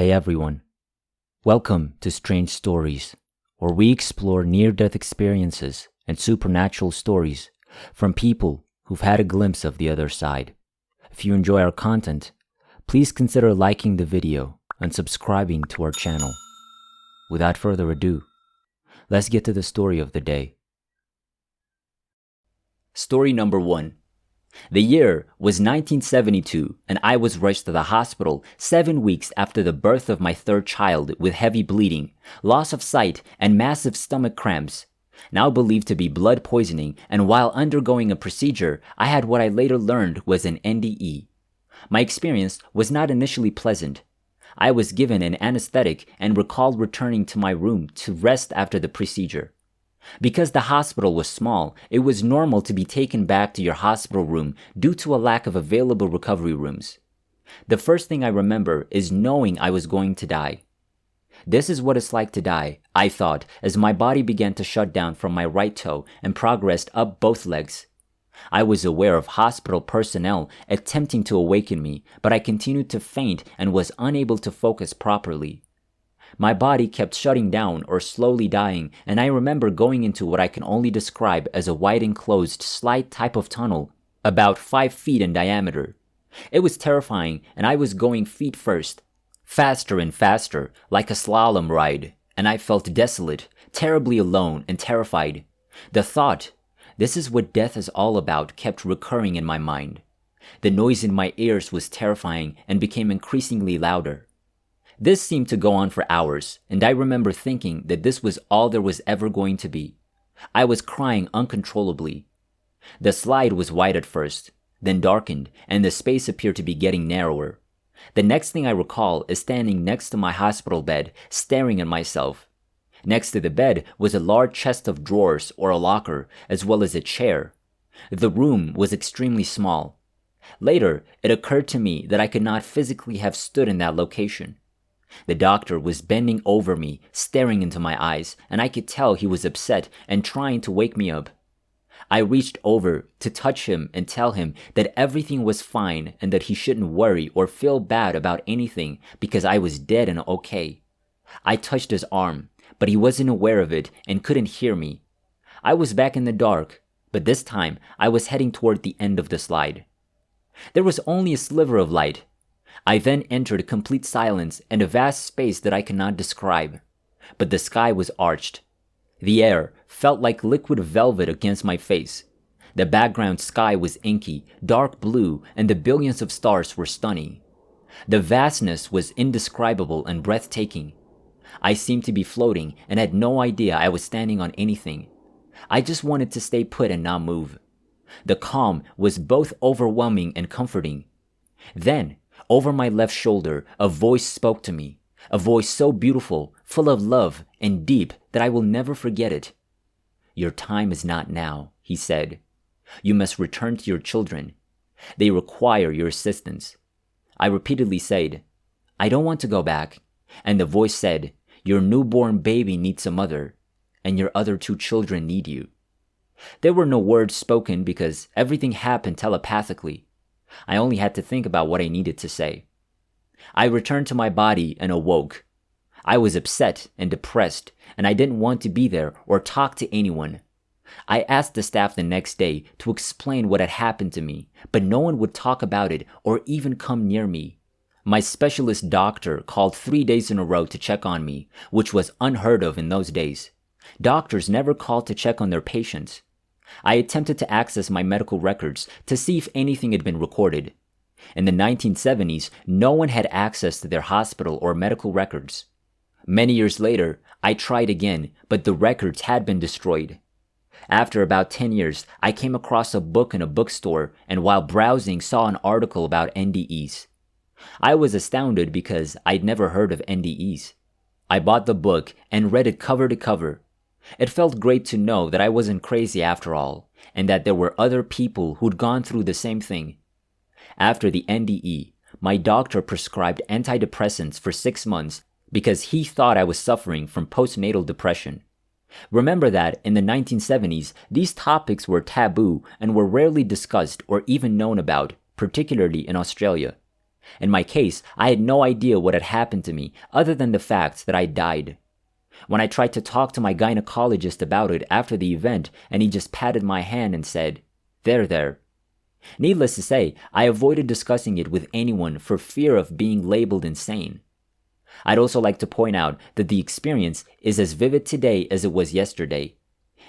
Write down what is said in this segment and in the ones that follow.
Hey everyone, welcome to Strange Stories, where we explore near-death experiences and supernatural stories from people who've had a glimpse of the other side. If you enjoy our content, please consider liking the video and subscribing to our channel. Without further ado, let's get to the story of the day. Story number 1. The year was 1972, and I was rushed to the hospital 7 weeks after the birth of my third child with heavy bleeding, loss of sight, and massive stomach cramps. Now believed to be blood poisoning, and while undergoing a procedure, I had what I later learned was an NDE. My experience was not initially pleasant. I was given an anesthetic and recalled returning to my room to rest after the procedure. Because the hospital was small, it was normal to be taken back to your hospital room due to a lack of available recovery rooms. The first thing I remember is knowing I was going to die. This is what it's like to die, I thought, as my body began to shut down from my right toe and progressed up both legs. I was aware of hospital personnel attempting to awaken me, but I continued to faint and was unable to focus properly. My body kept shutting down or slowly dying, and I remember going into what I can only describe as a wide enclosed slide type of tunnel, about 5 feet in diameter. It was terrifying, and I was going feet first, faster and faster, like a slalom ride, and I felt desolate, terribly alone and terrified. The thought, "This is what death is all about," kept recurring in my mind. The noise in my ears was terrifying and became increasingly louder. This seemed to go on for hours, and I remember thinking that this was all there was ever going to be. I was crying uncontrollably. The slide was wide at first, then darkened, and the space appeared to be getting narrower. The next thing I recall is standing next to my hospital bed, staring at myself. Next to the bed was a large chest of drawers or a locker, as well as a chair. The room was extremely small. Later, it occurred to me that I could not physically have stood in that location. The doctor was bending over me, staring into my eyes, and I could tell he was upset and trying to wake me up. I reached over to touch him and tell him that everything was fine and that he shouldn't worry or feel bad about anything because I was dead and okay. I touched his arm, but he wasn't aware of it and couldn't hear me. I was back in the dark, but this time I was heading toward the end of the slide. There was only a sliver of light. I then entered complete silence and a vast space that I cannot describe. But the sky was arched. The air felt like liquid velvet against my face. The background sky was inky, dark blue, and the billions of stars were stunning. The vastness was indescribable and breathtaking. I seemed to be floating and had no idea I was standing on anything. I just wanted to stay put and not move. The calm was both overwhelming and comforting. Then, over my left shoulder, a voice spoke to me, a voice so beautiful, full of love, and deep that I will never forget it. "Your time is not now," he said. "You must return to your children. They require your assistance." I repeatedly said, "I don't want to go back." And the voice said, "Your newborn baby needs a mother, and your other 2 children need you." There were no words spoken because everything happened telepathically. I only had to think about what I needed to say. I returned to my body and awoke. I was upset and depressed, and I didn't want to be there or talk to anyone. I asked the staff the next day to explain what had happened to me, but no one would talk about it or even come near me. My specialist doctor called 3 days in a row to check on me, which was unheard of in those days. Doctors never called to check on their patients. I attempted to access my medical records to see if anything had been recorded. In the 1970s, no one had access to their hospital or medical records. Many years later, I tried again, but the records had been destroyed. After about 10 years, I came across a book in a bookstore and while browsing saw an article about NDEs. I was astounded because I'd never heard of NDEs. I bought the book and read it cover to cover. It felt great to know that I wasn't crazy after all, and that there were other people who'd gone through the same thing. After the NDE, my doctor prescribed antidepressants for 6 months because he thought I was suffering from postnatal depression. Remember that in the 1970s, these topics were taboo and were rarely discussed or even known about, particularly in Australia. In my case, I had no idea what had happened to me other than the fact that I died. When I tried to talk to my gynecologist about it after the event, and he just patted my hand and said, There. Needless to say, I avoided discussing it with anyone for fear of being labeled insane. I'd also like to point out that the experience is as vivid today as it was yesterday.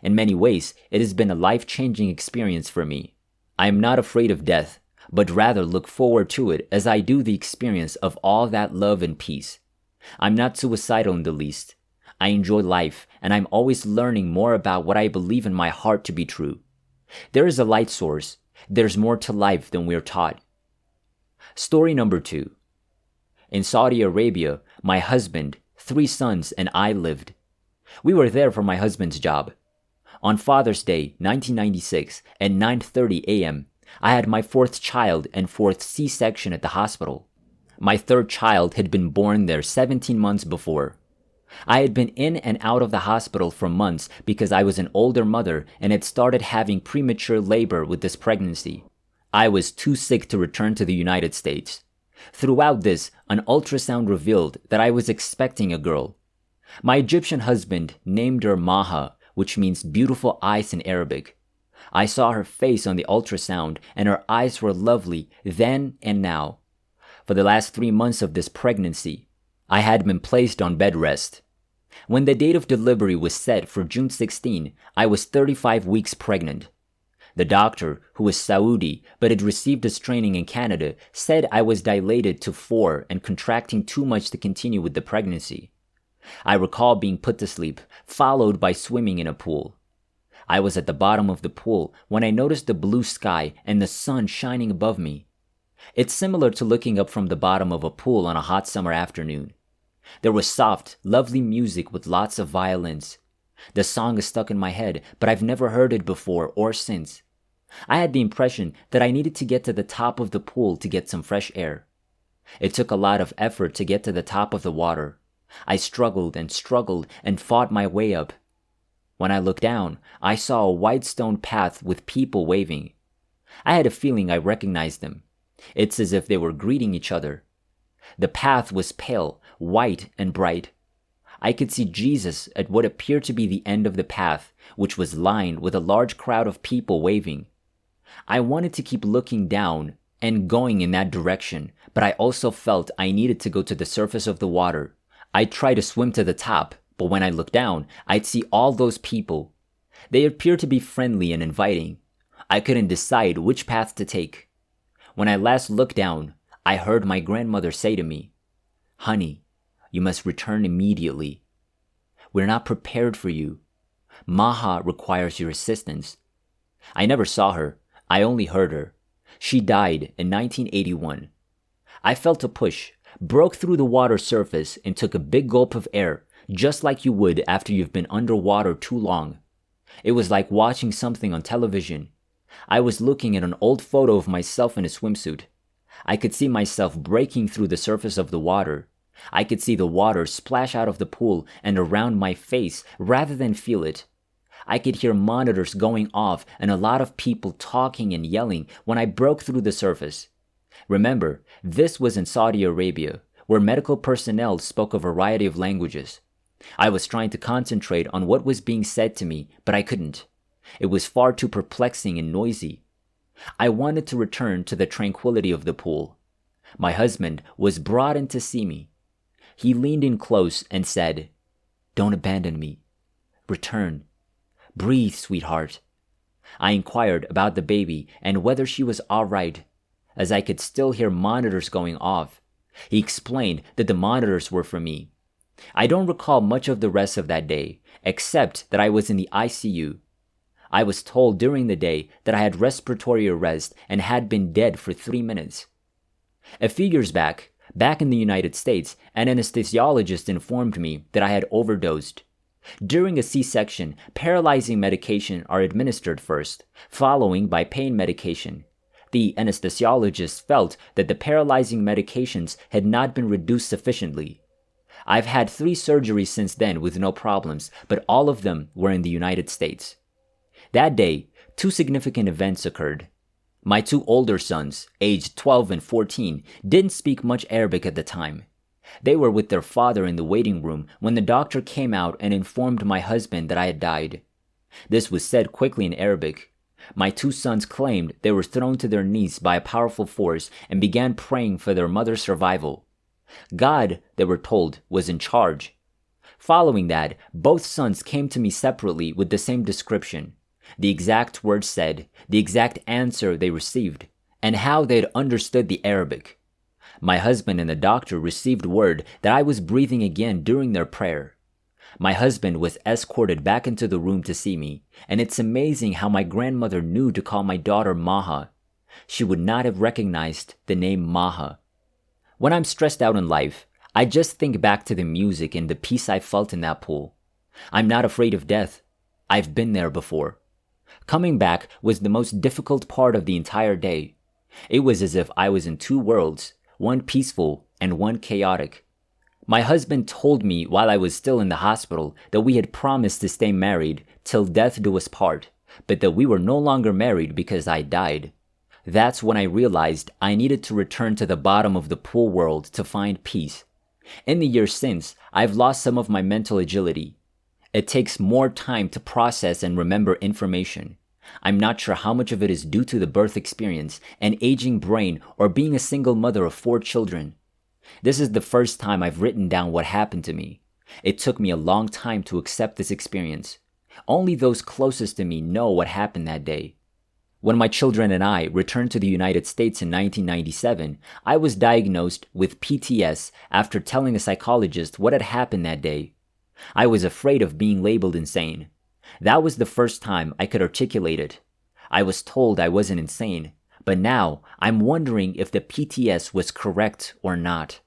In many ways, it has been a life-changing experience for me. I am not afraid of death, but rather look forward to it as I do the experience of all that love and peace. I'm not suicidal in the least. I enjoy life, and I'm always learning more about what I believe in my heart to be true. There is a light source. There's more to life than we're taught. Story number 2. In Saudi Arabia, my husband, 3 sons, and I lived. We were there for my husband's job. On Father's Day, 1996, at 9:30 a.m., I had my 4th child and 4th C-section at the hospital. My 3rd child had been born there 17 months before. I had been in and out of the hospital for months because I was an older mother and had started having premature labor with this pregnancy. I was too sick to return to the United States. Throughout this, an ultrasound revealed that I was expecting a girl. My Egyptian husband named her Maha, which means beautiful eyes in Arabic. I saw her face on the ultrasound and her eyes were lovely then and now. For the last 3 months of this pregnancy, I had been placed on bed rest. When the date of delivery was set for June 16, I was 35 weeks pregnant. The doctor, who was Saudi but had received his training in Canada, said I was dilated to 4 and contracting too much to continue with the pregnancy. I recall being put to sleep, followed by swimming in a pool. I was at the bottom of the pool when I noticed the blue sky and the sun shining above me. It's similar to looking up from the bottom of a pool on a hot summer afternoon. There was soft, lovely music with lots of violins. The song is stuck in my head, but I've never heard it before or since. I had the impression that I needed to get to the top of the pool to get some fresh air. It took a lot of effort to get to the top of the water. I struggled and fought my way up. When I looked down, I saw a white stone path with people waving. I had a feeling I recognized them. It's as if they were greeting each other. The path was pale, white, and bright. I could see Jesus at what appeared to be the end of the path, which was lined with a large crowd of people waving. I wanted to keep looking down and going in that direction, but I also felt I needed to go to the surface of the water. I'd try to swim to the top, but when I looked down, I'd see all those people. They appeared to be friendly and inviting. I couldn't decide which path to take. When I last looked down, I heard my grandmother say to me, "Honey, you must return immediately. We're not prepared for you. Maha requires your assistance." I never saw her. I only heard her. She died in 1981. I felt a push, broke through the water surface, and took a big gulp of air, just like you would after you've been underwater too long. It was like watching something on television. I was looking at an old photo of myself in a swimsuit. I could see myself breaking through the surface of the water. I could see the water splash out of the pool and around my face rather than feel it. I could hear monitors going off and a lot of people talking and yelling when I broke through the surface. Remember, this was in Saudi Arabia, where medical personnel spoke a variety of languages. I was trying to concentrate on what was being said to me, but I couldn't. It was far too perplexing and noisy. I wanted to return to the tranquility of the pool. My husband was brought in to see me. He leaned in close and said, "Don't abandon me. Return. Breathe, sweetheart." I inquired about the baby and whether she was all right, as I could still hear monitors going off. He explained that the monitors were for me. I don't recall much of the rest of that day, except that I was in the ICU. I was told during the day that I had respiratory arrest and had been dead for 3 minutes. A few years back in the United States, an anesthesiologist informed me that I had overdosed. During a C-section, paralyzing medication are administered first, following by pain medication. The anesthesiologist felt that the paralyzing medications had not been reduced sufficiently. I've had 3 surgeries since then with no problems, but all of them were in the United States. That day, 2 significant events occurred. My two older sons, aged 12 and 14, didn't speak much Arabic at the time. They were with their father in the waiting room when the doctor came out and informed my husband that I had died. This was said quickly in Arabic. My two sons claimed they were thrown to their knees by a powerful force and began praying for their mother's survival. God, they were told, was in charge. Following that, both sons came to me separately with the same description, the exact words said, the exact answer they received, and how they had understood the Arabic. My husband and the doctor received word that I was breathing again during their prayer. My husband was escorted back into the room to see me, and it's amazing how my grandmother knew to call my daughter Maha. She would not have recognized the name Maha. When I'm stressed out in life, I just think back to the music and the peace I felt in that pool. I'm not afraid of death. I've been there before. Coming back was the most difficult part of the entire day. It was as if I was in two worlds, one peaceful and one chaotic. My husband told me while I was still in the hospital that we had promised to stay married till death do us part, but that we were no longer married because I died. That's when I realized I needed to return to the bottom of the pool world to find peace. In the years since, I've lost some of my mental agility. It takes more time to process and remember information. I'm not sure how much of it is due to the birth experience, an aging brain, or being a single mother of 4 children. This is the first time I've written down what happened to me. It took me a long time to accept this experience. Only those closest to me know what happened that day. When my children and I returned to the United States in 1997, I was diagnosed with PTS after telling a psychologist what had happened that day. I was afraid of being labeled insane. That was the first time I could articulate it. I was told I wasn't insane, but now I'm wondering if the PTS was correct or not.